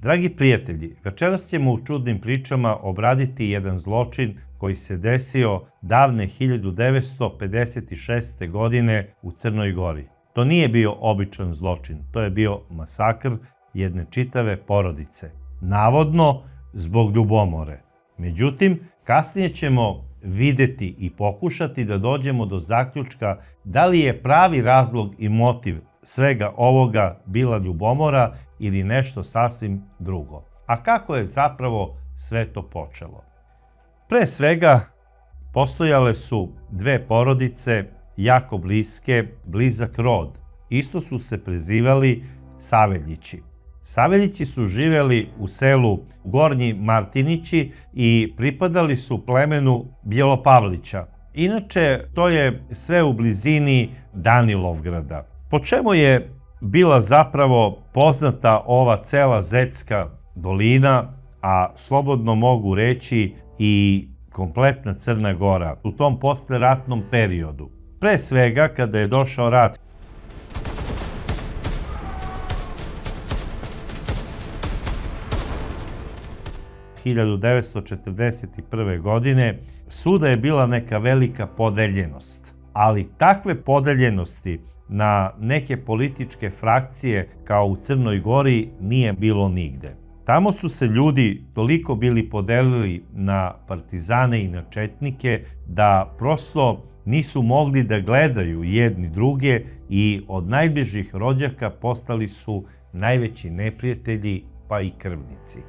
Dragi prijatelji, večeras ćemo u čudnim pričama obraditi jedan zločin koji se desio davne 1956. godine u Crnoj Gori. To nije bio običan zločin, to je bio masakr jedne čitave porodice, navodno zbog ljubomore. Međutim, kasnije ćemo videti i pokušati da dođemo do zaključka da li je pravi razlog i motiv svega ovoga bila ljubomora ili nešto sasvim drugo. A kako je zapravo sve to počelo? Pre svega, postojale su dve porodice, jako bliske, blizak rod. Isto su se prezivali Saveljići. Saveljići su živeli u selu Gornji Martinići i pripadali su plemenu Bjelopavlića. Inače, to je sve u blizini Danilovgrada. Po čemu je bila zapravo poznata ova cela Zetska dolina, a slobodno mogu reći i kompletna Crna Gora u tom posleratnom periodu? Pre svega, kada je došao rat 1941. godine, svuda je bila neka velika podeljenost. Ali takve podeljenosti na neke političke frakcije kao u Crnoj Gori nije bilo nigde. Tamo su se ljudi toliko bili podelili na partizane i na četnike da prosto nisu mogli da gledaju jedni druge i od najbližih rođaka postali su najveći neprijatelji pa i krvnici.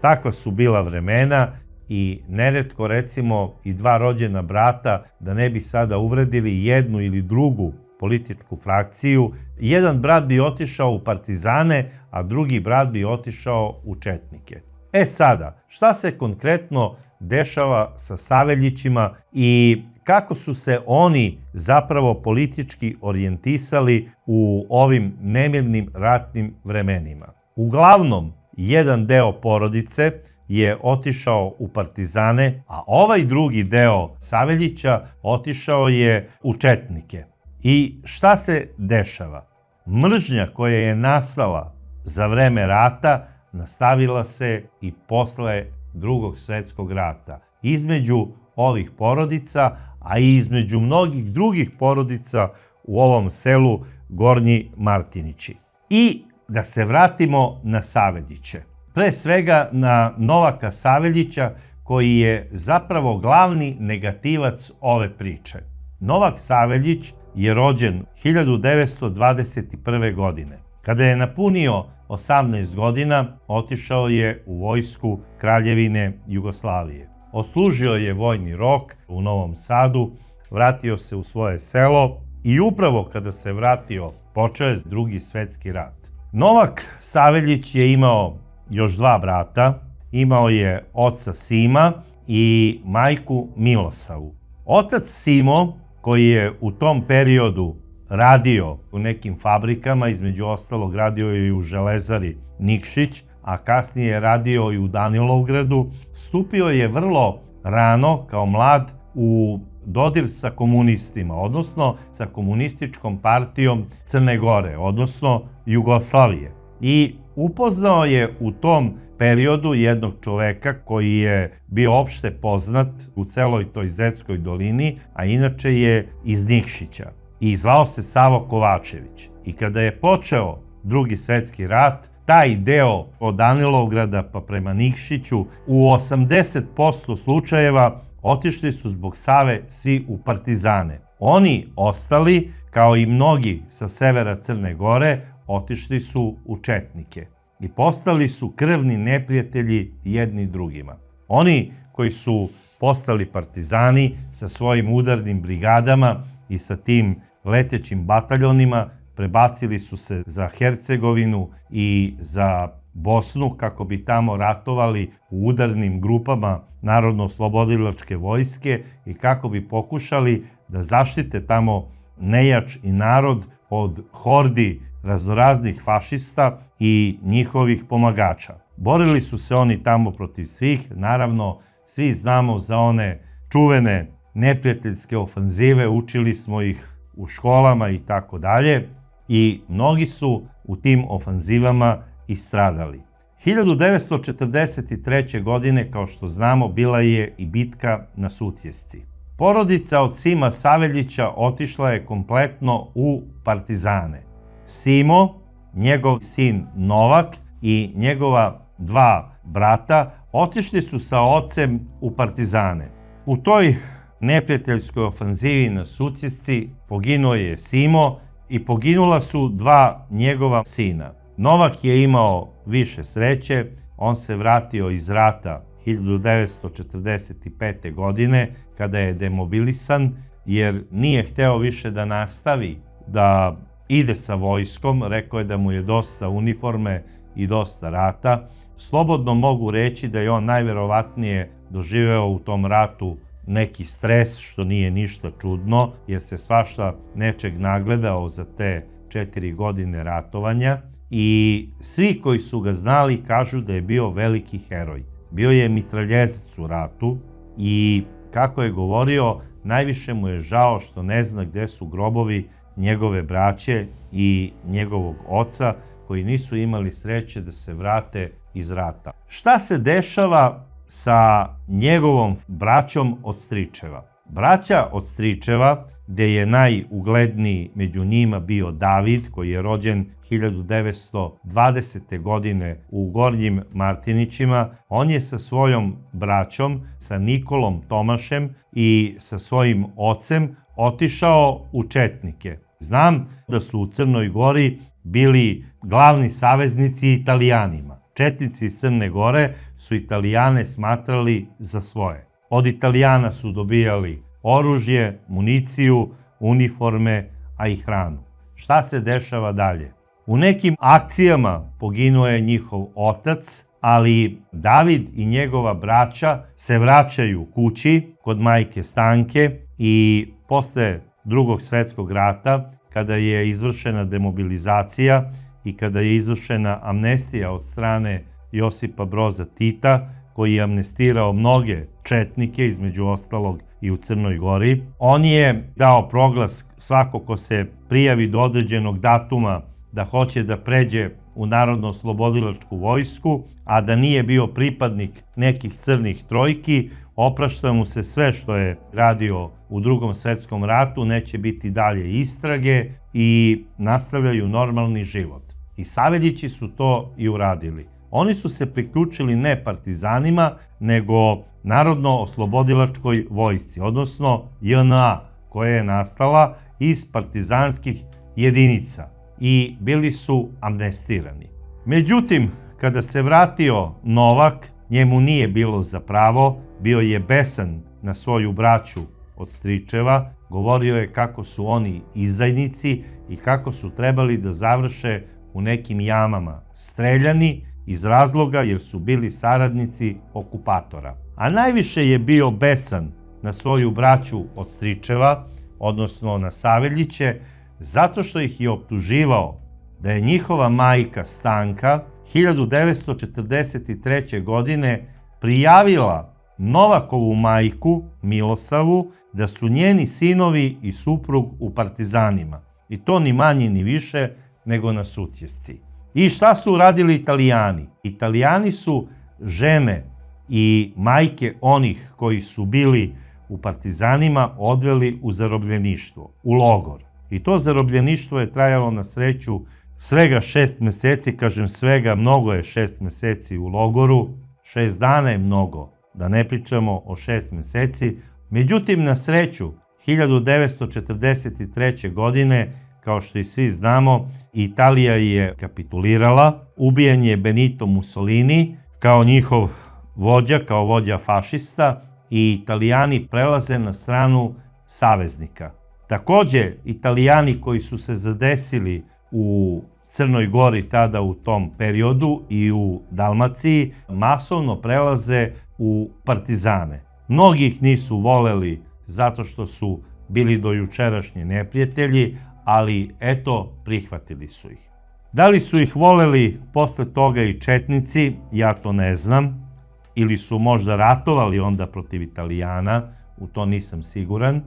Takva su bila vremena i neretko recimo i dva rođena brata, da ne bi sada uvredili jednu ili drugu političku frakciju, jedan brat bi otišao u partizane, a drugi brat bi otišao u četnike. Sada, šta se konkretno dešava sa Saveljićima i kako su se oni zapravo politički orijentisali u ovim nemirnim ratnim vremenima? Uglavnom, jedan deo porodice je otišao u partizane, a ovaj drugi deo Saveljića otišao je u četnike. I šta se dešava? Mržnja koja je nastala za vreme rata nastavila se i posle Drugog svetskog rata između ovih porodica, a i između mnogih drugih porodica u ovom selu Gornji Martinići. I da se vratimo na Saveljiće. Pre svega na Novaka Saveljića, koji je zapravo glavni negativac ove priče. Novak Saveljić je rođen 1921. godine. Kada je napunio 18 godina, otišao je u vojsku Kraljevine Jugoslavije. Odslužio je vojni rok u Novom Sadu, vratio se u svoje selo i upravo kada se vratio, počeo je Drugi svetski rat. Novak Saveljić je imao još dva brata, imao je oca Sima i majku Milosavu. Otac Simo, koji je u tom periodu radio u nekim fabrikama, između ostalog radio je i u železari Nikšić, a kasnije je radio i u Danilovgradu, stupio je vrlo rano, kao mlad, u dodir sa komunistima, odnosno sa komunističkom partijom Crne Gore, odnosno Jugoslavije. I upoznao je u tom periodu jednog čoveka koji je bio opšte poznat u celoj toj Zetskoj dolini, a inače je iz Nikšića. I zvao se Savo Kovačević. I kada je počeo Drugi svetski rat, taj deo od Danilovgrada pa prema Nikšiću u 80% slučajeva otišli su zbog Save svi u partizane. Oni ostali, kao i mnogi sa severa Crne Gore, otišli su u četnike i postali su krvni neprijatelji jedni drugima. Oni koji su postali partizani sa svojim udarnim brigadama i sa tim letećim bataljonima prebacili su se za Hercegovinu i za Bosnu kako bi tamo ratovali u udarnim grupama Narodno-oslobodilačke vojske i kako bi pokušali da zaštite tamo nejač i narod od hordi raznoraznih fašista i njihovih pomagača. Borili su se oni tamo protiv svih, naravno svi znamo za one čuvene neprijateljske ofanzive, učili smo ih u školama i tako dalje i mnogi su u tim ofanzivama i stradali. 1943. godine, kao što znamo, bila je i bitka na Sutjesci. Porodica od Sima Saveljića otišla je kompletno u partizane. Simo, njegov sin Novak i njegova dva brata otišli su sa ocem u partizane. U toj neprijateljskoj ofanzivi na Sutjesci poginuo je Simo i poginula su dva njegova sina. Novak je imao više sreće, on se vratio iz rata 1945. godine kada je demobilisan jer nije hteo više da nastavi da ide sa vojskom, rekao je da mu je dosta uniforme i dosta rata. Slobodno mogu reći da je on najverovatnije doživeo u tom ratu neki stres, što nije ništa čudno, jer se svašta nečeg nagledao za te 4 godine ratovanja i svi koji su ga znali kažu da je bio veliki heroj. Bio je mitraljezac u ratu i, kako je govorio, najviše mu je žao što ne zna gde su grobovi njegove braće i njegovog oca koji nisu imali sreće da se vrate iz rata. Šta se dešava sa njegovom braćom od stričeva? Braća od stričeva, gde je najugledniji među njima bio David, koji je rođen 1920. godine u Gornjim Martinićima, on je sa svojom braćom, sa Nikolom Tomašem i sa svojim ocem otišao u četnike. Znam da su u Crnoj Gori bili glavni saveznici Italijanima. Četnici iz Crne Gore su Italijane smatrali za svoje. Od Italijana su dobijali oružje, municiju, uniforme, a i hranu. Šta se dešava dalje? U nekim akcijama poginuo je njihov otac, ali David i njegova braća se vraćaju kući kod majke Stanke i posle Drugog svetskog rata, kada je izvršena demobilizacija i kada je izvršena amnestija od strane Josipa Broza Tita, koji je amnestirao mnoge četnike, između ostalog i u Crnoj Gori, on je dao proglas svako ko se prijavi do određenog datuma da hoće da pređe u Narodno-oslobodilačku vojsku, a da nije bio pripadnik nekih crnih trojki, oprašta mu se sve što je radio u Drugom svetskom ratu, neće biti dalje istrage i nastavljaju normalni život. I Saveljići su to i uradili. Oni su se priključili ne partizanima, nego Narodno-oslobodilačkoj vojsci, odnosno JNA, koja je nastala iz partizanskih jedinica i bili su amnestirani. Međutim, kada se vratio Novak, njemu nije bilo za pravo, bio je besan na svoju braću od stričeva, govorio je kako su oni izdajnici i kako su trebali da završe u nekim jamama, streljani iz razloga jer su bili saradnici okupatora. A najviše je bio besan na svoju braću od stričeva, odnosno na Saveljiće, zato što ih je optuživao da je njihova majka Stanka 1943. godine prijavila Novakovu majku Milosavu da su njeni sinovi i suprug u partizanima. I to ni manje ni više nego na Sutjesci. I šta su uradili Italijani? Italijani su žene i majke onih koji su bili u partizanima odveli u zarobljeništvo, u logor. I to zarobljeništvo je trajalo na sreću svega 6 meseci, kažem svega, mnogo je 6 meseci u logoru, 6 dana je mnogo, da ne pričamo o 6 meseci. Međutim, na sreću, 1943. godine, kao što i svi znamo, Italija je kapitulirala, ubijen je Benito Mussolini kao njihov vođa, kao vođa fašista i Italijani prelaze na stranu saveznika. Takođe, Italijani koji su se zadesili u Crnoj Gori tada u tom periodu i u Dalmaciji, masovno prelaze u partizane. Mnogi ih nisu voleli zato što su bili dojučerašnji neprijatelji, ali eto, prihvatili su ih. Da li su ih voleli posle toga i četnici, ja to ne znam, ili su možda ratovali onda protiv Italijana, u to nisam siguran.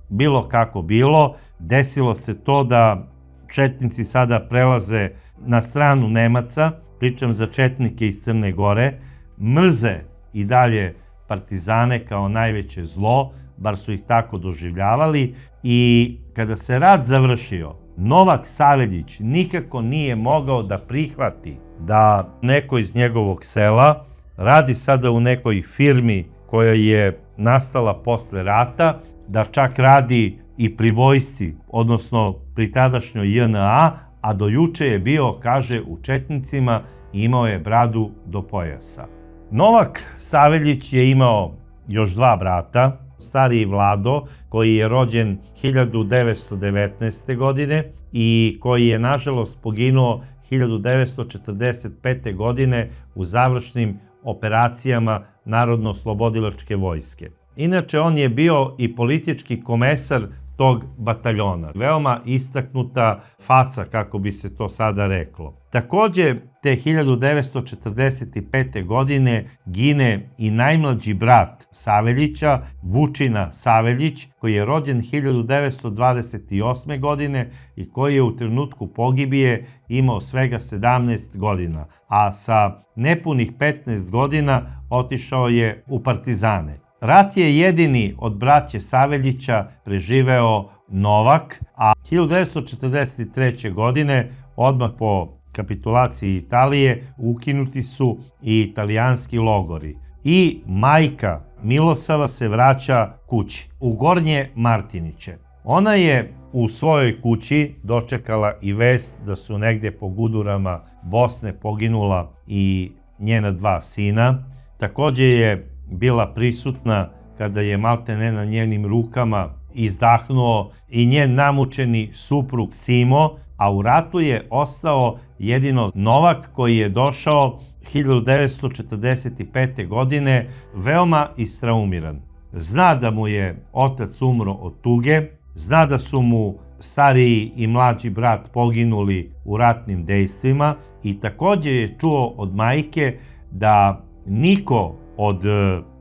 Bilo kako bilo, desilo se to da četnici sada prelaze na stranu Nemaca pričam za četnike iz Crne Gore, mrze i dalje partizane kao najveće zlo, bar su ih tako doživljavali, i kada se rat završio, Novak Saveljić nikako nije mogao da prihvati da neko iz njegovog sela radi sada u nekoj firmi koja je nastala posle rata, da čak radi i pri vojsci, odnosno pri tadašnjoj JNA, a do juče je bio, kaže, u četnicima i imao je bradu do pojasa. Novak Saveljić je imao još dva brata, stariji Vlado, koji je rođen 1919. godine i koji je nažalost poginuo 1945. godine u završnim operacijama Narodno-oslobodilačke vojske. Inače, on je bio i politički komesar tog bataljona. Veoma istaknuta faca, kako bi se to sada reklo. Takođe, te 1945. godine gine i najmlađi brat Saveljića, Vučina Saveljić, koji je rođen 1928. godine i koji je u trenutku pogibije imao svega 17 godina, a sa nepunih 15 godina otišao je u partizane. Rat je jedini od braće Saveljića preživeo Novak, a 1943. godine, odmah po kapitulaciji Italije, ukinuti su i italijanski logori. I majka Milosava se vraća kući, u Gornje Martiniće. Ona je u svojoj kući dočekala i vest da su negde po gudurama Bosne poginula i njena dva sina. Takođe je bila prisutna kada je maltene na njenim rukama izdahnuo i njen namučeni suprug Simo, a u ratu je ostao jedino Novak, koji je došao 1945. godine veoma istraumiran. Zna da mu je otac umro od tuge, zna da su mu stariji i mlađi brat poginuli u ratnim dejstvima i takođe je čuo od majke da niko od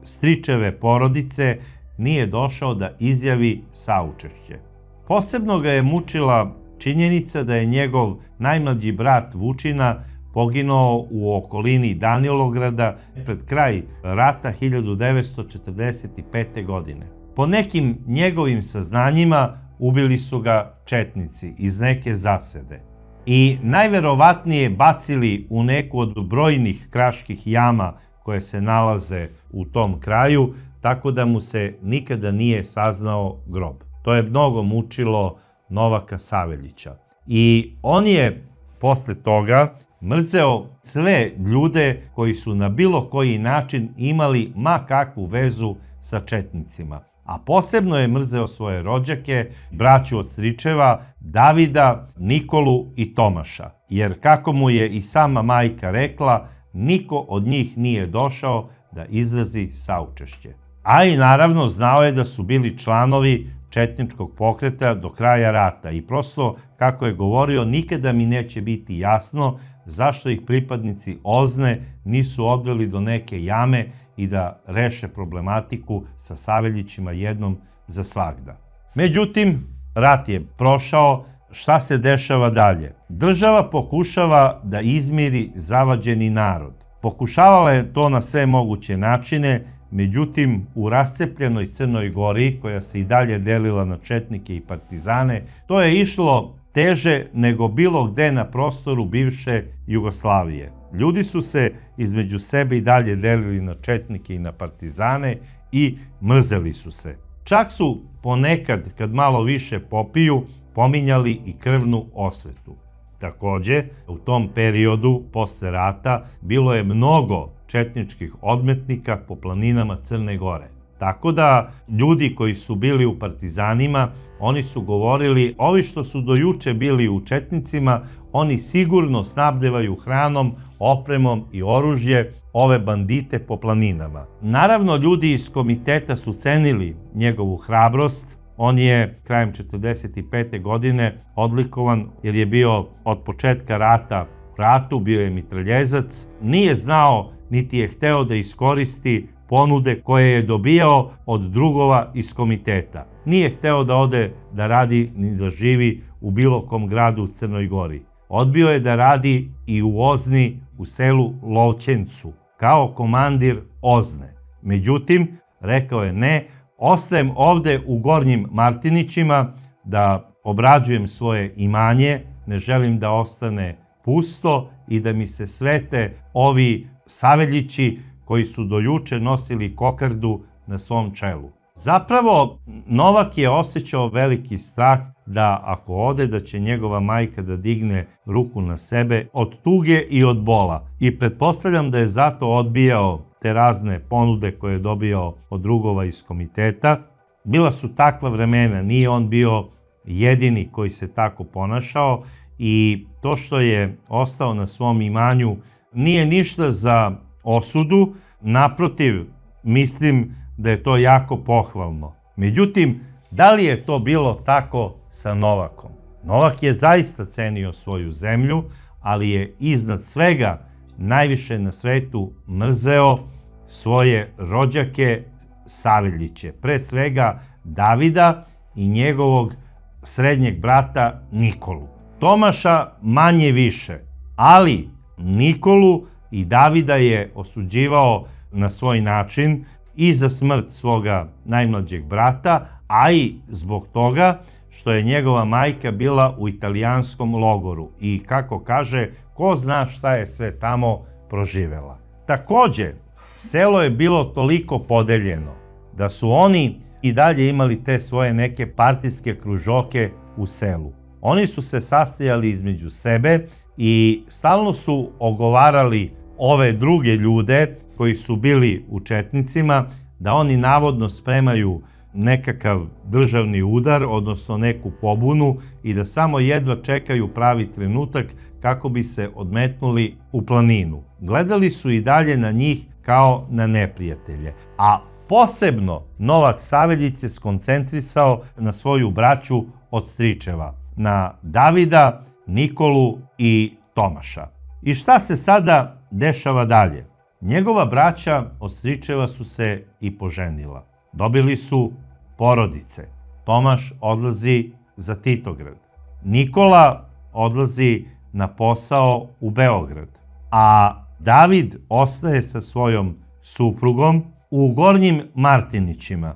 stričeve porodice nije došao da izjavi saučešće. Posebno ga je mučila činjenica da je njegov najmlađi brat Vučina poginuo u okolini Danilograda pred kraj rata 1945. godine. Po nekim njegovim saznanjima ubili su ga četnici iz neke zasede i najverovatnije bacili u neku od brojnih kraških jama koje se nalaze u tom kraju, tako da mu se nikada nije saznao grob. To je mnogo mučilo Novaka Saveljića. I on je posle toga mrzeo sve ljude koji su na bilo koji način imali ma kakvu vezu sa četnicima. A posebno je mrzeo svoje rođake, braću od stričeva, Davida, Nikolu i Tomaša. Jer kako mu je i sama majka rekla, niko od njih nije došao da izrazi saučešće. A i naravno znao je da su bili članovi četničkog pokreta do kraja rata i prosto, kako je govorio, nikada mi neće biti jasno zašto ih pripadnici OZNE nisu odveli do neke jame i da reše problematiku sa Saveljićima jednom za svagda. Međutim, rat je prošao, šta se dešava dalje? Država pokušava da izmiri zavađeni narod. Pokušavala je to na sve moguće načine, međutim, u rascepljenoj Crnoj Gori, koja se i dalje delila na četnike i partizane, to je išlo teže nego bilo gde na prostoru bivše Jugoslavije. Ljudi su se između sebe i dalje delili na četnike i na partizane i mrzeli su se. Čak su ponekad, kad malo više popiju, pominjali i krvnu osvetu. Takođe, u tom periodu, posle rata, bilo je mnogo četničkih odmetnika po planinama Crne Gore. Tako da, ljudi koji su bili u partizanima, oni su govorili, ovi što su do juče bili u četnicima, oni sigurno snabdevaju hranom, opremom i oružje ove bandite po planinama. Naravno, ljudi iz komiteta su cenili njegovu hrabrost. On je krajem 1945. godine odlikovan jer je bio od početka rata u ratu, bio je mitraljezac, nije znao niti je hteo da iskoristi ponude koje je dobijao od drugova iz komiteta. Nije hteo da ode da radi ni da živi u bilo kom gradu u Crnoj Gori. Odbio je da radi i u Ozni u selu Lovćencu kao komandir Ozne. Međutim, rekao je ne, ostajem ovde u Gornjim Martinićima da obrađujem svoje imanje, ne želim da ostane pusto i da mi se svete ovi Saveljići koji su do juče nosili kokardu na svom čelu. Zapravo, Novak je osjećao veliki strah da ako ode da će njegova majka da digne ruku na sebe od tuge i od bola. I pretpostavljam da je zato odbijao te razne ponude koje je dobio od drugova iz komiteta. Bila su takva vremena, nije on bio jedini koji se tako ponašao i to što je ostao na svom imanju nije ništa za osudu, naprotiv, mislim da je to jako pohvalno. Međutim, da li je to bilo tako sa Novakom? Novak je zaista cenio svoju zemlju, ali je iznad svega najviše na svetu mrzeo svoje rođake Saveljiće, pre svega Davida i njegovog srednjeg brata Nikolu. Tomaša manje više, ali Nikolu i Davida je osuđivao na svoj način i za smrt svoga najmlađeg brata, a i zbog toga što je njegova majka bila u italijanskom logoru i kako kaže, ko zna šta je sve tamo proživela. Takođe, selo je bilo toliko podeljeno da su oni i dalje imali te svoje neke partijske kružoke u selu. Oni su se sastajali između sebe i stalno su ogovarali ove druge ljude koji su bili u četnicima, da oni navodno spremaju nekakav državni udar, odnosno neku pobunu i da samo jedva čekaju pravi trenutak kako bi se odmetnuli u planinu. Gledali su i dalje na njih kao na neprijatelje, a posebno Novak Saveljić se skoncentrisao na svoju braću od stričeva, na Davida, Nikolu i Tomaša. I šta se sada dešava dalje? Njegova braća od stričeva su se i poženila. Dobili su porodice. Tomaš odlazi za Titograd. Nikola odlazi na posao u Beograd. A David ostaje sa svojom suprugom u Gornjim Martinićima.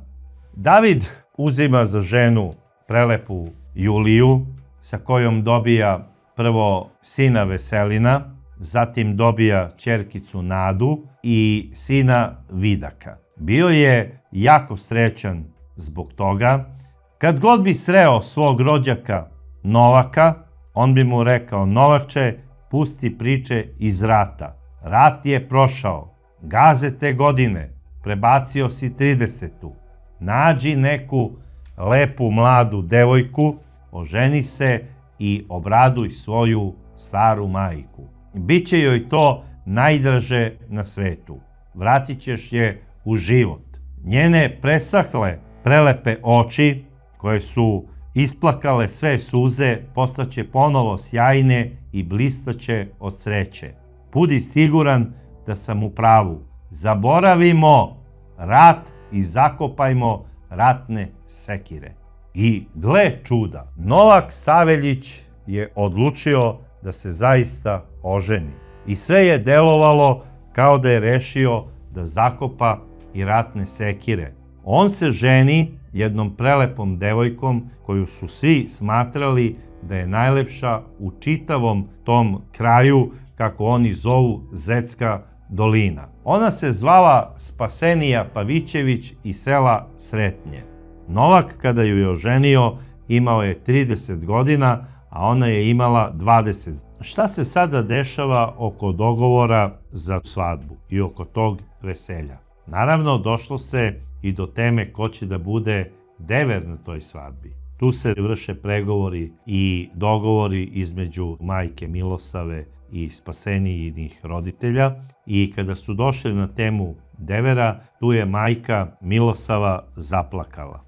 David uzima za ženu prelepu Juliju, sa kojom dobija prvo sina Veselina, zatim dobija ćerkicu Nadu i sina Vidaka. Bio je jako srećan zbog toga. Kad god bi sreo svog rođaka Novaka, on bi mu rekao: Novače, pusti priče iz rata. Rat je prošao. Gaze te godine. Prebacio si 30-tu. Nađi neku lepu mladu devojku, oženi se i obraduj svoju staru majku. Biće joj to najdraže na svetu. Vratit ćeš je u život. Njene presahle, prelepe oči, koje su isplakale sve suze, postaće ponovo sjajne i blistaće od sreće. Budi siguran da sam u pravu. Zaboravimo rat i zakopajmo ratne sekire. I gle čuda, Novak Saveljić je odlučio da se zaista oženi. I sve je delovalo kao da je rešio da zakopa i ratne sekire. On se ženi jednom prelepom devojkom koju su svi smatrali da je najlepša u čitavom tom kraju, kako oni zovu Zetska dolina. Ona se zvala Spasenija Pavićević iz sela Sretnje. Novak, kada ju je oženio, imao je 30 godina, a ona je imala 20. Šta se sada dešava oko dogovora za svadbu i oko tog veselja? Naravno, došlo se i do teme ko će da bude dever na toj svadbi. Tu se vrše pregovori i dogovori između majke Milosave i Spasenijinih roditelja i kada su došli na temu devera, tu je majka Milosava zaplakala.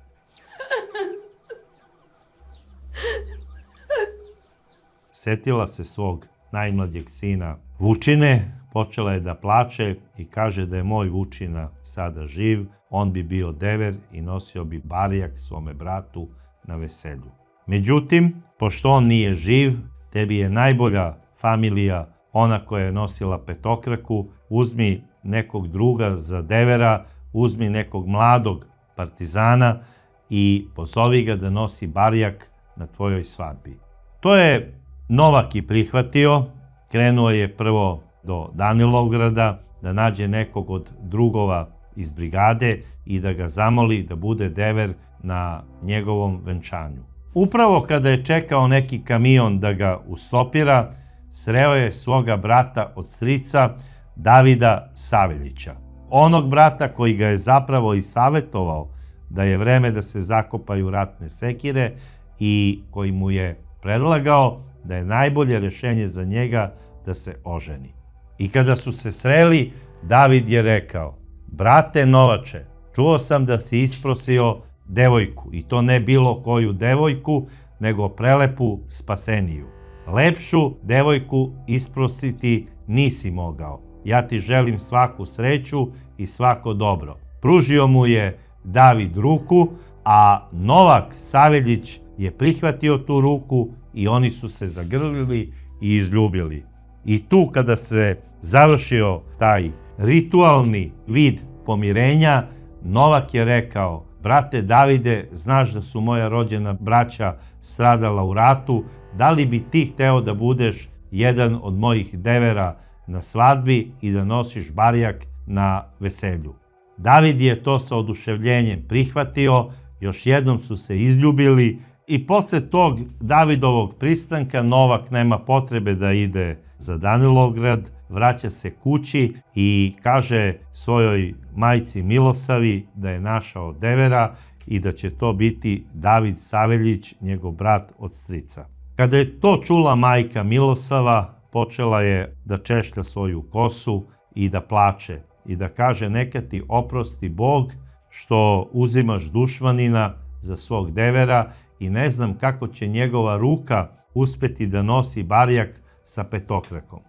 Setila se svog najmlađeg sina Vučine, počela je da plače i kaže da je moj Vučina sada živ, on bi bio dever i nosio bi barjak svome bratu na veselju. Međutim, pošto on nije živ, tebi je najbolja familija ona koja je nosila petokraku, uzmi nekog druga za devera, uzmi nekog mladog partizana i pozovi ga da nosi barjak na tvojoj svadbi. To je Novak i prihvatio, krenuo je prvo do Danilovgrada da nađe nekog od drugova iz brigade i da ga zamoli da bude dever na njegovom venčanju. Upravo kada je čekao neki kamion da ga ustopira, sreo je svoga brata od strica Davida Saveljića. Onog brata koji ga je zapravo i savetovao da je vreme da se zakopaju ratne sekire i koji mu je predlagao da je najbolje rešenje za njega da se oženi. I kada su se sreli, David je rekao: brate Novače, čuo sam da si isprosio devojku, i to ne bilo koju devojku, nego prelepu Spaseniju. Lepšu devojku isprositi nisi mogao. Ja ti želim svaku sreću i svako dobro. Pružio mu je David ruku, a Novak Saveljić je prihvatio tu ruku i oni su se zagrlili i izljubili. I tu kada se završio taj ritualni vid pomirenja, Novak je rekao: brate Davide, znaš da su moja rođena braća stradala u ratu, da li bi ti hteo da budeš jedan od mojih devera na svadbi i da nosiš barjak na veselju? David je to sa oduševljenjem prihvatio, još jednom su se izljubili i posle tog Davidovog pristanka Novak nema potrebe da ide za Danilovgrad, vraća se kući i kaže svojoj majci Milosavi da je našao devera i da će to biti David Saveljić, njegov brat od strica. Kada je to čula majka Milosava, počela je da češlja svoju kosu i da plače i da kaže: neka ti oprosti Bog što uzimaš dušmanina za svog devera i ne znam kako će njegova ruka uspeti da nosi barjak sa petokrakom.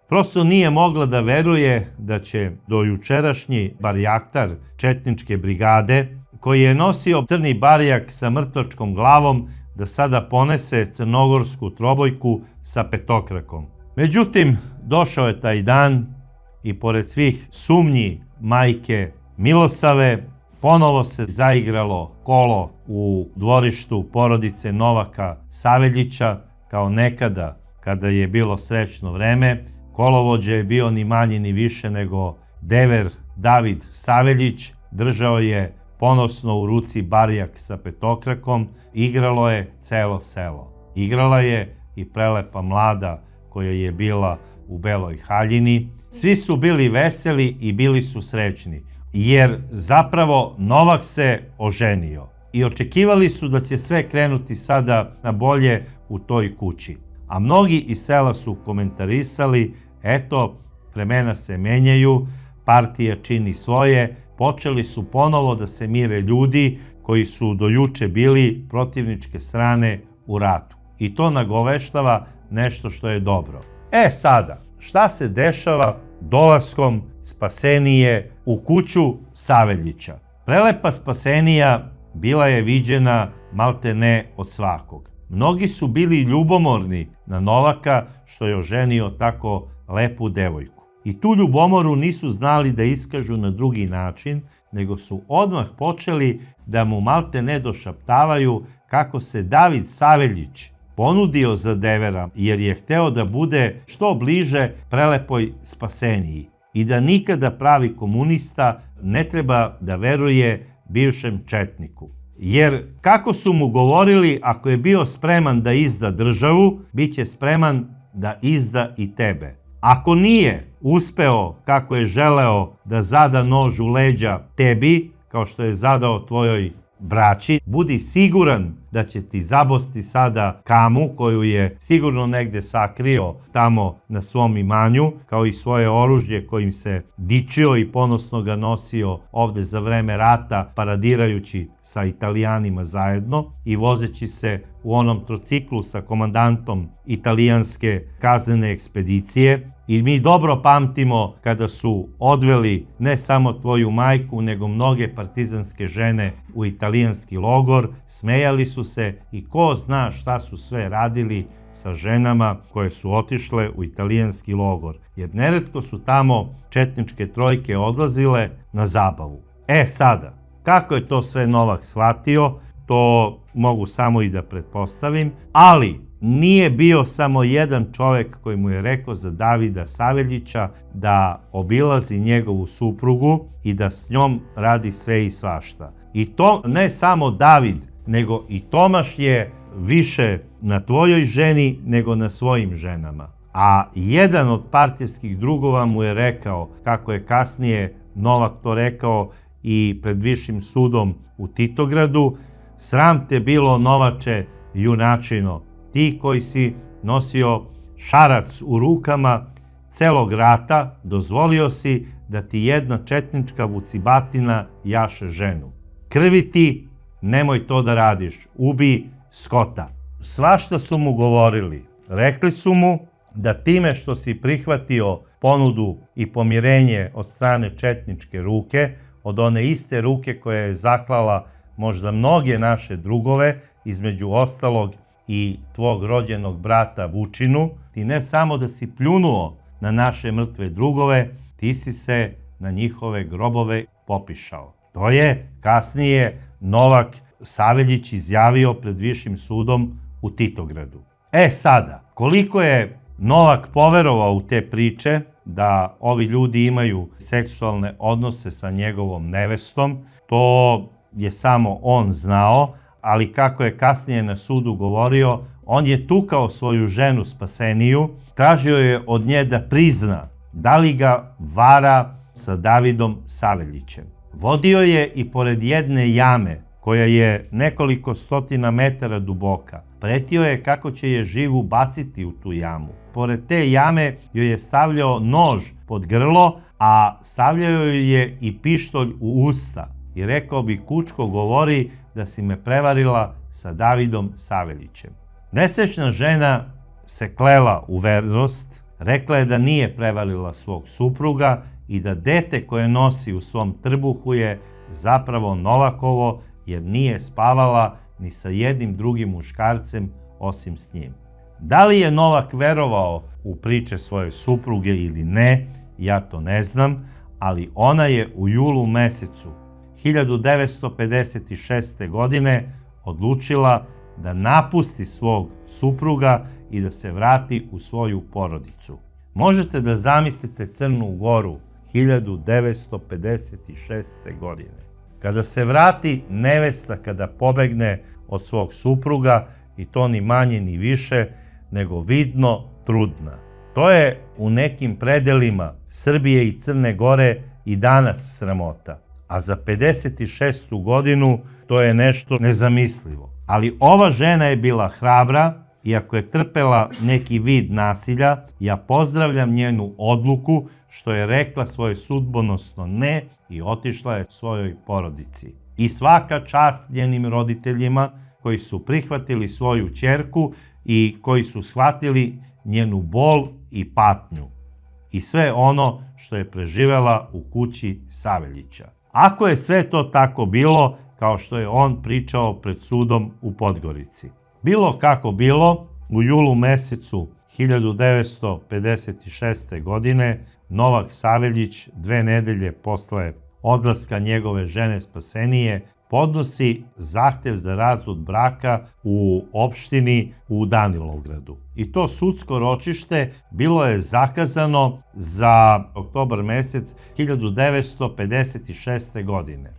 Prosto nije mogla da veruje da će dojučerašnji barjaktar četničke brigade, koji je nosio crni barjak sa mrtvačkom glavom, da sada ponese crnogorsku trobojku sa petokrakom. Međutim, došao je taj dan i pored svih sumnji majke Milosave, ponovo se zaigralo kolo u dvorištu porodice Novaka Saveljića, kao nekada kada je bilo srećno vreme. Kolovođa je bio ni manji ni više nego dever David Saveljić, držao je ponosno u ruci barjak sa petokrakom, igralo je celo selo. Igrala je i prelepa mlada koja je bila u Beloj haljini. Svi su bili veseli i bili su srećni, jer zapravo Novak se oženio. I očekivali su da će sve krenuti sada na bolje u toj kući. A mnogi iz sela su komentarisali: eto, vremena se menjaju, partija čini svoje, počeli su ponovo da se mire ljudi koji su do juče bili protivničke strane u ratu. I to nagoveštava nešto što je dobro. Sada, šta se dešava dolaskom Spasenije u kuću Saveljića? Prelepa Spasenija bila je viđena maltene od svakog. Mnogi su bili ljubomorni na Novaka što je oženio tako lepu devojku. I tu ljubomoru nisu znali da iskažu na drugi način, nego su odmah počeli da mu maltene došaptavaju kako se David Saveljić ponudio za devera, jer je hteo da bude što bliže prelepoj Spaseniji i da nikada pravi komunista ne treba da veruje bivšem četniku. Jer kako su mu govorili, ako je bio spreman da izda državu, bit će spreman da izda i tebe. Ako nije uspeo kako je želeo da zada nož u leđa tebi, kao što je zadao tvojoj braći, budi siguran da će ti zabosti sada kamu koju je sigurno negde sakrio tamo na svom imanju, kao i svoje oružje kojim se dičio i ponosno ga nosio ovde za vreme rata, paradirajući sa Italijanima zajedno i vozeći se u onom trociklu sa komandantom italijanske kaznene ekspedicije. I mi dobro pamtimo kada su odveli ne samo tvoju majku, nego mnoge partizanske žene u italijanski logor, smejali su se i ko zna šta su sve radili sa ženama koje su otišle u italijanski logor, jer neretko su tamo četničke trojke odlazile na zabavu. Sada, kako je to sve Novak shvatio, to mogu samo i da pretpostavim, ali nije bio samo jedan čovjek koji mu je rekao za Davida Saveljića da obilazi njegovu suprugu i da s njom radi sve i svašta. I to ne samo David, nego i Tomaš je više na tvojoj ženi nego na svojim ženama. A jedan od partijskih drugova mu je rekao, kako je kasnije Novak to rekao i pred višim sudom u Titogradu: sram te bilo, Novače, junačino, ti koji si nosio šarac u rukama celog rata, dozvolio si da ti jedna četnička vucibatina jaše ženu. Krvi ti, nemoj to da radiš, ubi Skota. Svašta su mu govorili. Rekli su mu da time što si prihvatio ponudu i pomirenje od strane četničke ruke, od one iste ruke koja je zaklala možda mnoge naše drugove, između ostalog i tvog rođenog brata Vučinu, ti ne samo da si pljunuo na naše mrtve drugove, ti si se na njihove grobove popišao. To je kasnije Novak Saveljić izjavio pred višim sudom u Titogradu. Sada, koliko je Novak poverovao u te priče da ovi ljudi imaju seksualne odnose sa njegovom nevestom, to je samo on znao, ali kako je kasnije na sudu govorio, on je tukao svoju ženu Spaseniju, tražio je od nje da prizna da li ga vara sa Davidom Saveljićem. Vodio je i pored jedne jame koja je nekoliko stotina metara duboka. Pretio je kako će je živu baciti u tu jamu. Pored te jame joj je stavljao nož pod grlo, a stavljao joj je i pištolj u usta. I rekao bi: kučko, govori da si me prevarila sa Davidom Saveljićem. Nesrećna žena se klela u vernost, rekla je da nije prevarila svog supruga i da dete koje nosi u svom trbuhu je zapravo Novakovo, jer nije spavala ni sa jednim drugim muškarcem osim s njim. Da li je Novak verovao u priče svoje supruge ili ne, ja to ne znam, ali ona je u julu mesecu 1956. godine odlučila da napusti svog supruga i da se vrati u svoju porodicu. Možete da zamislite Crnu Goru 1956. godine. Kada se vrati nevesta, kada pobegne od svog supruga, i to ni manje ni više nego vidno trudna. To je u nekim predelima Srbije i Crne Gore i danas sramota. A za 56. godinu to je nešto nezamislivo. Ali ova žena je bila hrabra, iako je trpela neki vid nasilja. Ja pozdravljam njenu odluku što je rekla svoje sudbonosno ne i otišla je svojoj porodici. I svaka čast njenim roditeljima koji su prihvatili svoju ćerku i koji su shvatili njenu bol i patnju i sve ono što je preživela u kući Saveljića. Ako je sve to tako bilo, kao što je on pričao pred sudom u Podgorici. Bilo kako bilo, u julu mesecu 1956. godine Novak Saveljić 2 nedelje posle odlaska njegove žene Spasenije podnosi zahtev za razvod braka u opštini u Danilovgradu. I to sudsko ročište bilo je zakazano za oktobar mesec 1956. godine.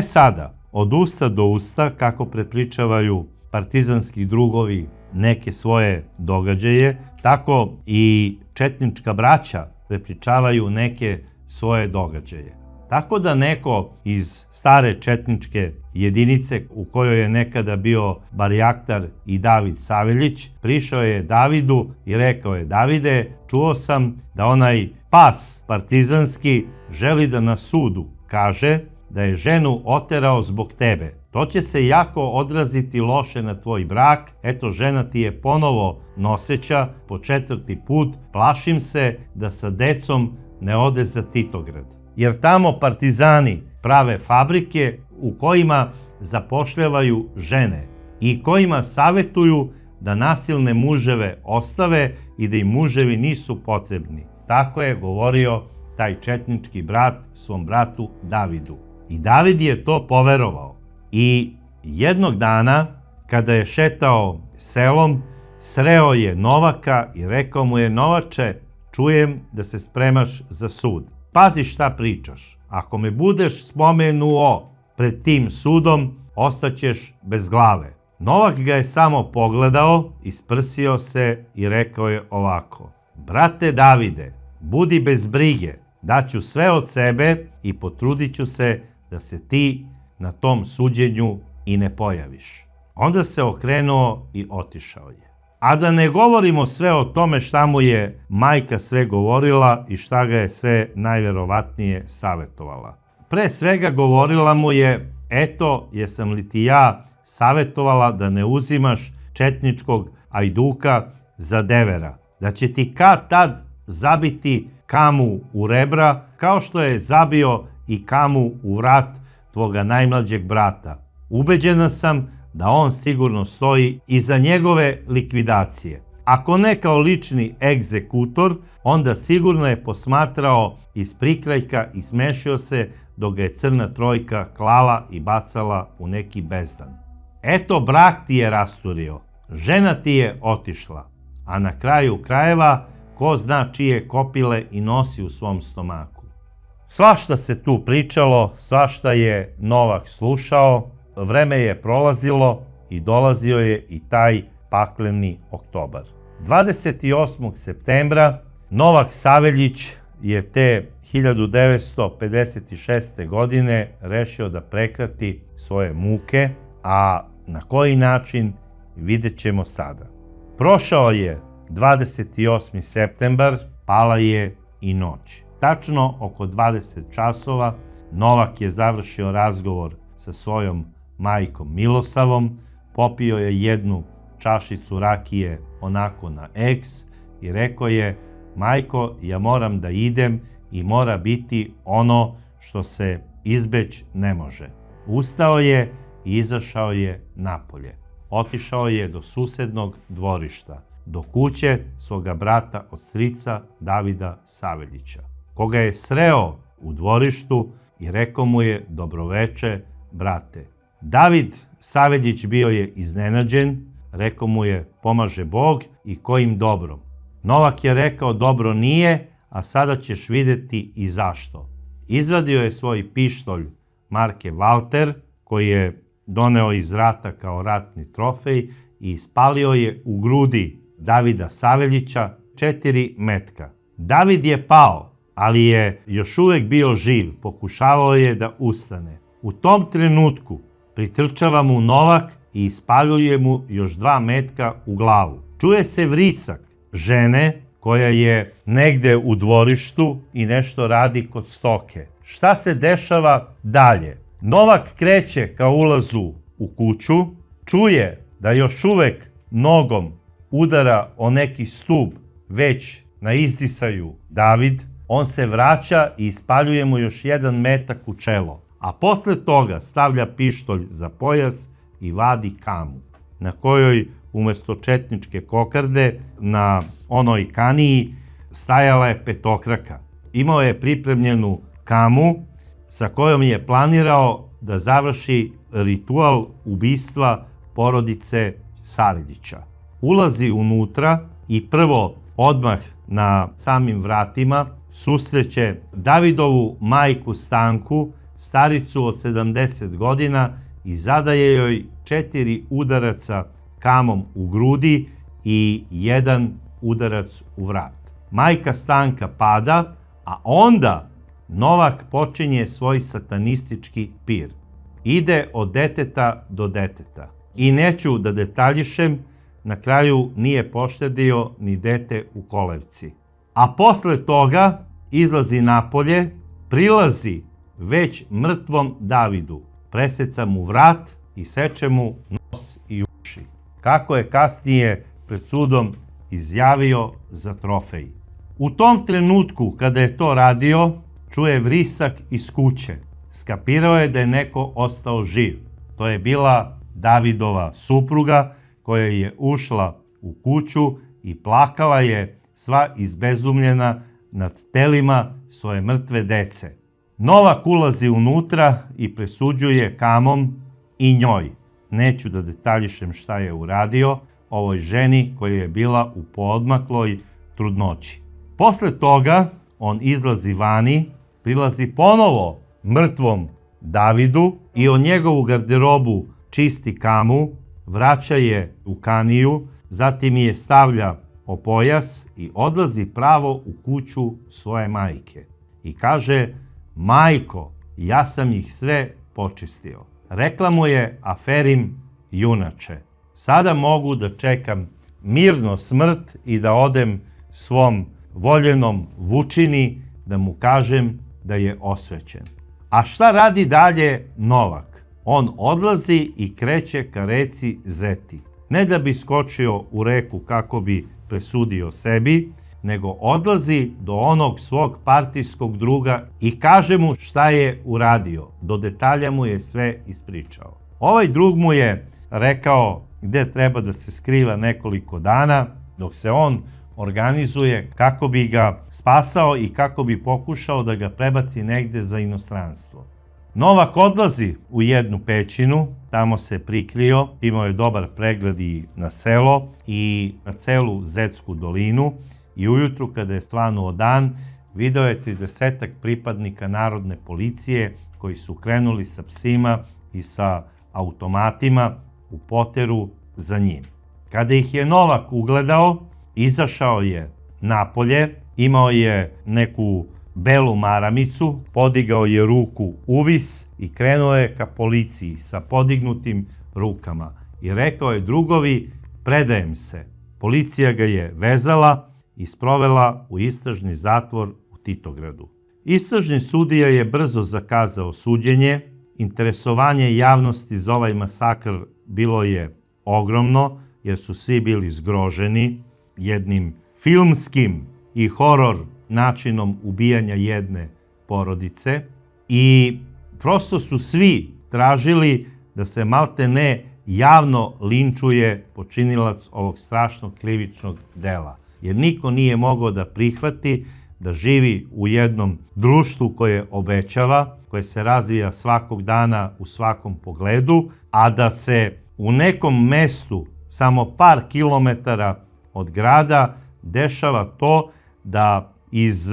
Sada, od usta do usta, kako prepričavaju partizanski drugovi neke svoje događaje, tako i četnička braća prepričavaju neke svoje događaje. Tako da neko iz stare četničke jedinice u kojoj je nekada bio barjaktar i David Saveljić, prišao je Davidu i rekao je: Davide, čuo sam da onaj pas partizanski želi da na sudu kaže da je ženu oterao zbog tebe. To će se jako odraziti loše na tvoj brak. Eto, žena ti je ponovo noseća po 4. put. Plašim se da sa decom ne ode za Titograd. Jer tamo partizani prave fabrike u kojima zapošljavaju žene i kojima savetuju da nasilne muževe ostave i da im muževi nisu potrebni. Tako je govorio taj četnički brat svom bratu Davidu. I David je to poverovao. I jednog dana, kada je šetao selom, sreo je Novaka i rekao mu je: Novače, čujem da se spremaš za sud. Pazi šta pričaš. Ako me budeš spomenuo pred tim sudom, ostaćeš bez glave. Novak ga je samo pogledao, isprsio se i rekao je ovako: Brate Davide, budi bez brige, daću sve od sebe i potrudit ću se da se ti na tom suđenju i ne pojaviš. Onda se okrenuo i otišao je. A da ne govorimo sve o tome šta mu je majka sve govorila i šta ga je sve najverovatnije savjetovala. Pre svega govorila mu je: eto, jesam li ti ja savjetovala da ne uzimaš četničkog ajduka za devera, da će ti kad tad zabiti kamu u rebra, kao što je zabio i kamu u vrat tvoga najmlađeg brata. Ubeđena sam da on sigurno stoji iza njegove likvidacije. Ako ne kao lični egzekutor, onda sigurno je posmatrao iz prikrajka i smešio se dok ga je crna trojka klala i bacala u neki bezdan. Eto, brak ti je rasturio, žena ti je otišla, a na kraju krajeva ko zna čije kopile i nosi u svom stomaku. Svašta se tu pričalo, svašta je Novak slušao, vreme je prolazilo i dolazio je i taj pakleni oktobar. 28. septembra Novak Saveljić je te 1956. godine rešio da prekrati svoje muke, a na koji način vidjet ćemo sada. Prošao je 28. septembar, pala je i noć. Tačno oko 20 časova Novak je završio razgovor sa svojom majkom Milosavom, popio je jednu čašicu rakije onako na eks i rekao je: majko, ja moram da idem i mora biti ono što se izbeć ne može. Ustao je i izašao je napolje. Otišao je do susednog dvorišta, do kuće svoga brata od strica Davida Saveljića, koga je sreo u dvorištu i rekao mu je: dobroveče, brate. David Saveljić bio je iznenađen, rekao mu je: pomaže Bog i kojim dobrom. Novak je rekao: dobro nije, a sada ćeš vidjeti i zašto. Izvadio je svoj pištolj marke Walter, koji je doneo iz rata kao ratni trofej, i ispalio je u grudi Davida Saveljića 4 metka. David je pao, ali je još uvek bio živ, pokušavao je da ustane. U tom trenutku pritrčava mu Novak i ispaljuje mu još 2 metka u glavu. Čuje se vrisak žene koja je negde u dvorištu i nešto radi kod stoke. Šta se dešava dalje? Novak kreće ka ulazu u kuću, čuje da još uvek nogom udara o neki stub već na izdisaju David. On se vraća i ispaljuje mu još 1 metak u čelo, a posle toga stavlja pištolj za pojas i vadi kamu, na kojoj umesto četničke kokarde na onoj kaniji stajala je petokraka. Imao je pripremljenu kamu sa kojom je planirao da završi ritual ubistva porodice Saveljića. Ulazi unutra i prvo, odmah na samim vratima, susreće Davidovu majku Stanku, staricu od 70 godina, i zadaje joj 4 udaraca kamom u grudi i 1 udarac u vrat. Majka Stanka pada, a onda Novak počinje svoj satanistički pir. Ide od deteta do deteta. I neću da detaljišem, na kraju nije poštedio ni dete u kolevci. A posle toga izlazi napolje, prilazi već mrtvom Davidu, preseca mu vrat i seče mu nos i uši. Kako je kasnije pred sudom izjavio za trofej. U tom trenutku kada je to radio, čuje vrisak iz kuće. Skapirao je da je neko ostao živ. To je bila Davidova supruga, koja je ušla u kuću i plakala je sva izbezumljena nad telima svoje mrtve dece. Novak ulazi unutra i presuđuje Kamom i njoj. Neću da detaljišem šta je uradio ovoj ženi koja je bila u poodmakloj trudnoći. Posle toga on izlazi vani, prilazi ponovo mrtvom Davidu i od njegovu garderobu čisti Kamu, vraća je u kaniju, zatim je stavlja o pojas i odlazi pravo u kuću svoje majke. I kaže: majko, ja sam ih sve počistio. Rekla mu je Aferim: junače, sada mogu da čekam mirno smrt i da odem svom voljenom Vučini da mu kažem da je osvećen. A šta radi dalje Novak? On odlazi i kreće ka reci Zeti. Ne da bi skočio u reku kako bi presudio sebi, nego odlazi do onog svog partijskog druga i kaže mu šta je uradio. Do detalja mu je sve ispričao. Ovaj drug mu je rekao gde treba da se skriva nekoliko dana, dok se on organizuje kako bi ga spasao i kako bi pokušao da ga prebaci negde za inostranstvo. Novak odlazi u jednu pećinu, tamo se prikrio, imao je dobar pregled i na selo i na celu Zetsku dolinu i ujutru kada je svanuo dan, video je 30 pripadnika narodne policije koji su krenuli sa psima i sa automatima u poteru za njim. Kada ih je Novak ugledao, izašao je napolje, imao je neku belu maramicu, podigao je ruku uvis i krenuo je ka policiji sa podignutim rukama. I rekao je: drugovi, predajem se. Policija ga je vezala i sprovela u istražni zatvor u Titogradu. Istražni sudija je brzo zakazao suđenje. Interesovanje javnosti za ovaj masakr bilo je ogromno, jer su svi bili zgroženi jednim filmskim i horor načinom ubijanja jedne porodice i prosto su svi tražili da se maltene javno linčuje počinilac ovog strašnog krivičnog dela. Jer niko nije mogao da prihvati da živi u jednom društvu koje obećava, koje se razvija svakog dana u svakom pogledu, a da se u nekom mestu samo par kilometara od grada dešava to da iz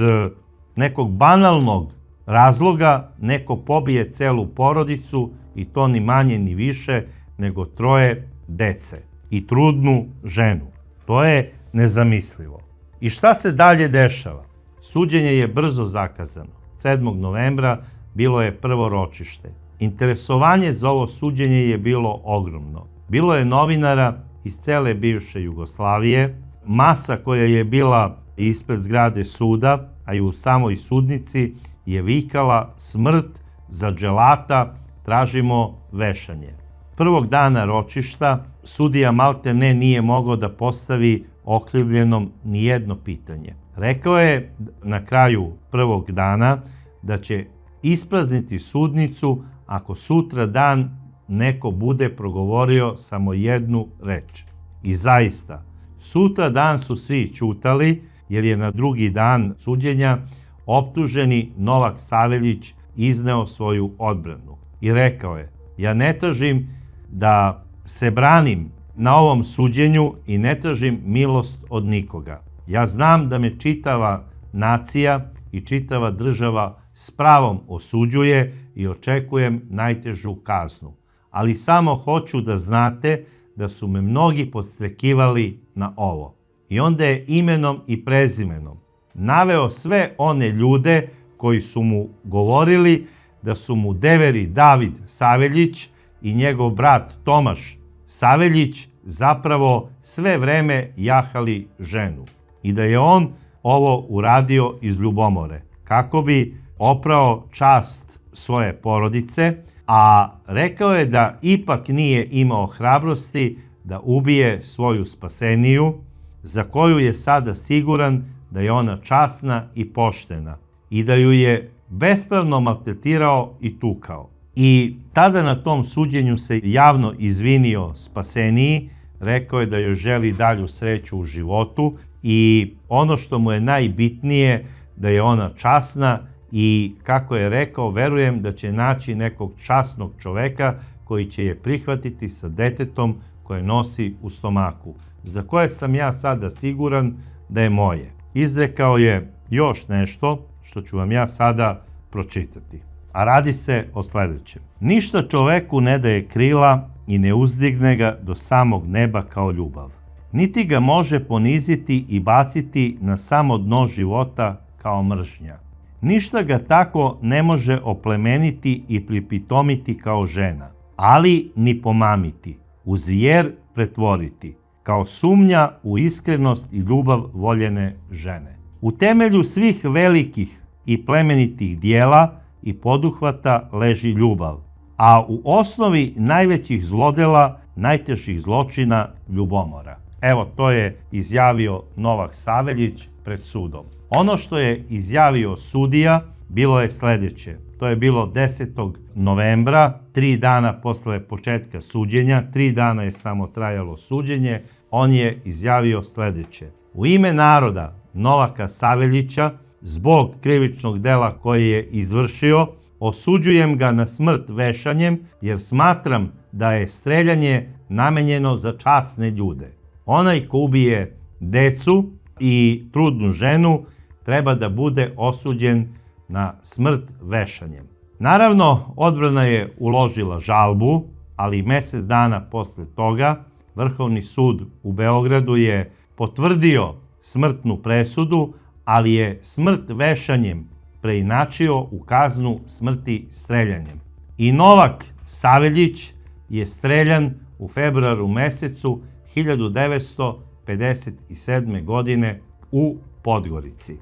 nekog banalnog razloga neko pobije celu porodicu i to ni manje ni više nego 3 dece i trudnu ženu. To je nezamislivo. I šta se dalje dešava? Suđenje je brzo zakazano. 7. novembra bilo je prvo ročište. Interesovanje za ovo suđenje je bilo ogromno. Bilo je novinara iz cele bivše Jugoslavije, masa koja je bila ispred zgrade suda, a i u samoj sudnici je vikala: smrt za dželata, tražimo vešanje. Prvog dana ročišta sudija maltene nije mogao da postavi okrivljenom ni jedno pitanje. Rekao je na kraju prvog dana da će isprazniti sudnicu ako sutra dan neko bude progovorio samo jednu reč. I zaista, sutra dan su svi ćutali, jer je na drugi dan suđenja optuženi Novak Saveljić izneo svoju odbranu. I rekao je: ja ne tražim da se branim na ovom suđenju i ne tražim milost od nikoga. Ja znam da me čitava nacija i čitava država s pravom osuđuje i očekujem najtežu kaznu. Ali samo hoću da znate da su me mnogi podstrekivali na ovo. I onda je imenom i prezimenom naveo sve one ljude koji su mu govorili da su mu deveri David Saveljić i njegov brat Tomaš Saveljić zapravo sve vreme jahali ženu i da je on ovo uradio iz ljubomore, kako bi oprao čast svoje porodice, a rekao je da ipak nije imao hrabrosti da ubije svoju spaseniju, za koju je sada siguran da je ona časna i poštena i da ju je bespravno maltretirao i tukao. I tada na tom suđenju se javno izvinio spaseniji, rekao je da joj želi dalju sreću u životu i ono što mu je najbitnije, da je ona časna i, kako je rekao, verujem da će naći nekog časnog čoveka koji će je prihvatiti sa detetom koje nosi u stomaku, za koje sam ja sada siguran da je moje. Izrekao je još nešto što ću vam ja sada pročitati. A radi se o sledećem. Ništa čoveku ne daje krila i ne uzdigne ga do samog neba kao ljubav. Niti ga može poniziti i baciti na samo dno života kao mržnja. Ništa ga tako ne može oplemeniti i pripitomiti kao žena, ali ni pomamiti, u zvijer pretvoriti, kao sumnja u iskrenost i ljubav voljene žene. U temelju svih velikih i plemenitih dijela i poduhvata leži ljubav, a u osnovi najvećih zlodela, najtežih zločina, ljubomora. Evo, to je izjavio Novak Saveljić pred sudom. Ono što je izjavio sudija bilo je sledeće. To je bilo 10. novembra, 3 dana posle početka suđenja, 3 dana je samo trajalo suđenje. On je izjavio sledeće. U ime naroda Novaka Saveljića, zbog krivičnog dela koje je izvršio, osuđujem ga na smrt vešanjem, jer smatram da je streljanje namenjeno za časne ljude. Onaj ko ubije decu i trudnu ženu treba da bude osuđen na smrt vešanjem. Naravno, odbrana je uložila žalbu, ali mesec dana posle toga Vrhovni sud u Beogradu je potvrdio smrtnu presudu, ali je smrt vešanjem preinačio u kaznu smrti streljanjem. I Novak Saveljić je streljan u februaru mesecu 1957. godine u Podgorici.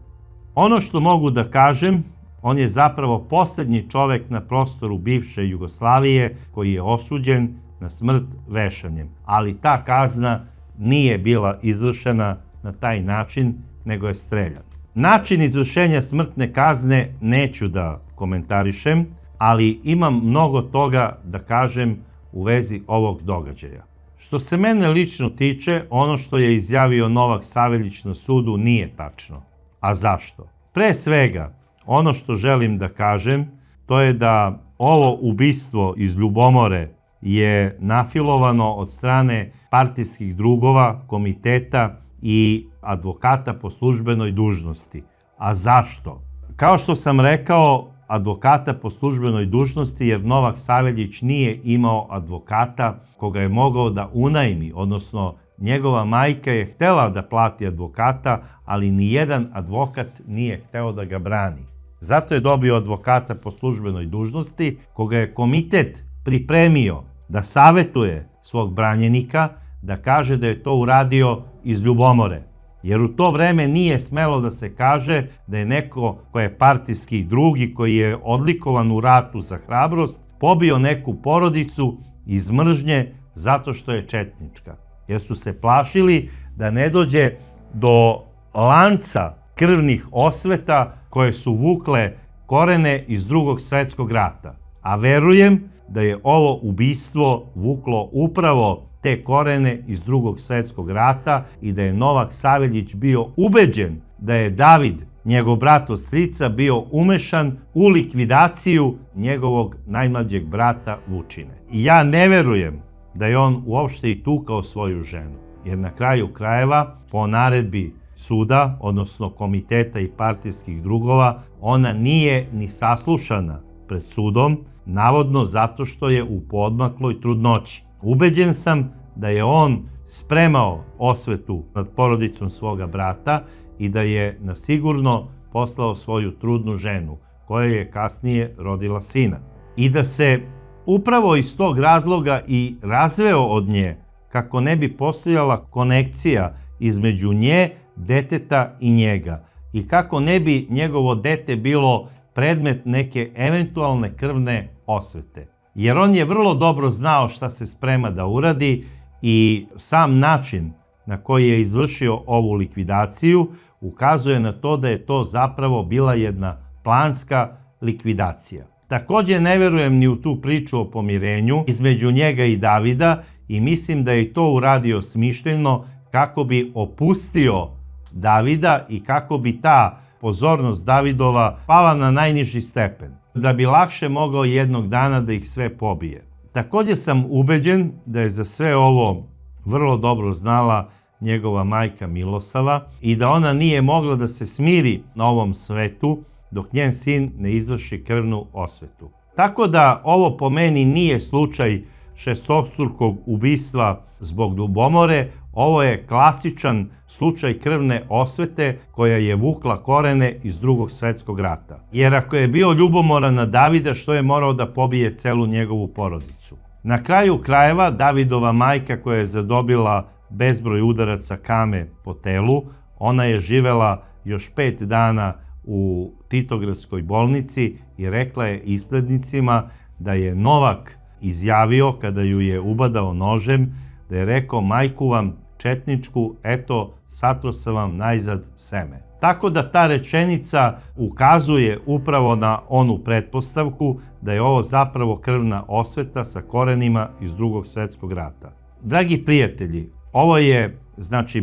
Ono što mogu da kažem, on je zapravo poslednji čovek na prostoru bivše Jugoslavije koji je osuđen na smrt vešanjem, ali ta kazna nije bila izvršena na taj način, nego je streljan. Način izvršenja smrtne kazne neću da komentarišem, ali imam mnogo toga da kažem u vezi ovog događaja. Što se mene lično tiče, ono što je izjavio Novak Saveljić na sudu nije tačno. A zašto? Pre svega, ono što želim da kažem, to je da ovo ubistvo iz ljubomore je nafilovano od strane partijskih drugova, komiteta i advokata po službenoj dužnosti. A zašto? Kao što sam rekao, advokata po službenoj dužnosti, jer Novak Saveljić nije imao advokata koga je mogao da unajmi, odnosno njegova majka je htela da plati advokata, ali nijedan advokat nije hteo da ga brani. Zato je dobio advokata po službenoj dužnosti, koga je komitet pripremio da savetuje svog branjenika, da kaže da je to uradio iz ljubomore. Jer u to vreme nije smelo da se kaže da je neko ko je partijski drug i koji je odlikovan u ratu za hrabrost, pobio neku porodicu iz mržnje zato što je četnička. Jer su se plašili da ne dođe do lanca krvnih osveta koje su vukle korene iz Drugog svetskog rata. A verujem da je ovo ubistvo vuklo upravo te korene iz Drugog svetskog rata i da je Novak Saveljić bio ubeđen da je David, njegov brat od strica, bio umešan u likvidaciju njegovog najmlađeg brata Vučine. I ja ne verujem da je on uopšte i tukao svoju ženu, jer na kraju krajeva, po naredbi suda, odnosno komiteta i partijskih drugova, ona nije ni saslušana pred sudom, navodno zato što je u poodmakloj trudnoći. Ubeđen sam da je on spremao osvetu nad porodicom svoga brata i da je na sigurno poslao svoju trudnu ženu, koja je kasnije rodila sina. I da se upravo iz tog razloga i razveo od nje, kako ne bi postojala konekcija između nje, deteta i njega, i kako ne bi njegovo dete bilo predmet neke eventualne krvne osvete. Jer on je vrlo dobro znao šta se sprema da uradi i sam način na koji je izvršio ovu likvidaciju ukazuje na to da je to zapravo bila jedna planska likvidacija. Takođe ne verujem ni u tu priču o pomirenju između njega i Davida, i mislim da je to uradio smišljeno kako bi opustio Davida i kako bi ta pozornost Davidova pala na najniži stepen, da bi lakše mogao jednog dana da ih sve pobije. Također sam ubeđen da je za sve ovo vrlo dobro znala njegova majka Milosava i da ona nije mogla da se smiri na ovom svetu dok njen sin ne izvrši krvnu osvetu. Tako da ovo po meni nije slučaj šestostrukog ubistva zbog ljubomore, ovo je klasičan slučaj krvne osvete koja je vukla korene iz Drugog svetskog rata. Jer ako je bio ljubomoran na Davida, što je morao da pobije celu njegovu porodicu? Na kraju krajeva, Davidova majka koja je zadobila bezbroj udaraca kame po telu, ona je živela još 5 dana u Titogradskoj bolnici i rekla je izglednicima da je Novak izjavio kada ju je ubadao nožem, da je rekao: majku vam četničku, eto, satro sam vam najzad seme. Tako da ta rečenica ukazuje upravo na onu pretpostavku da je ovo zapravo krvna osveta sa korenima iz Drugog svetskog rata. Dragi prijatelji, ovo je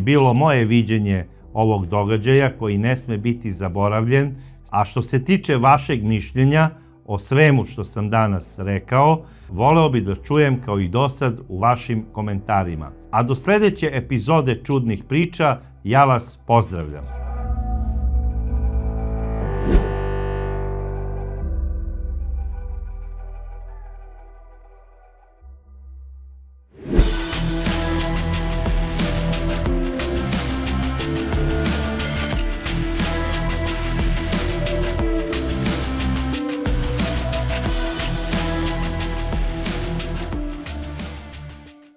bilo moje viđenje ovog događaja koji ne sme biti zaboravljen, a što se tiče vašeg mišljenja o svemu što sam danas rekao, voleo bi da čujem kao i dosad u vašim komentarima. A do sledeće epizode Čudnih priča, ja vas pozdravljam.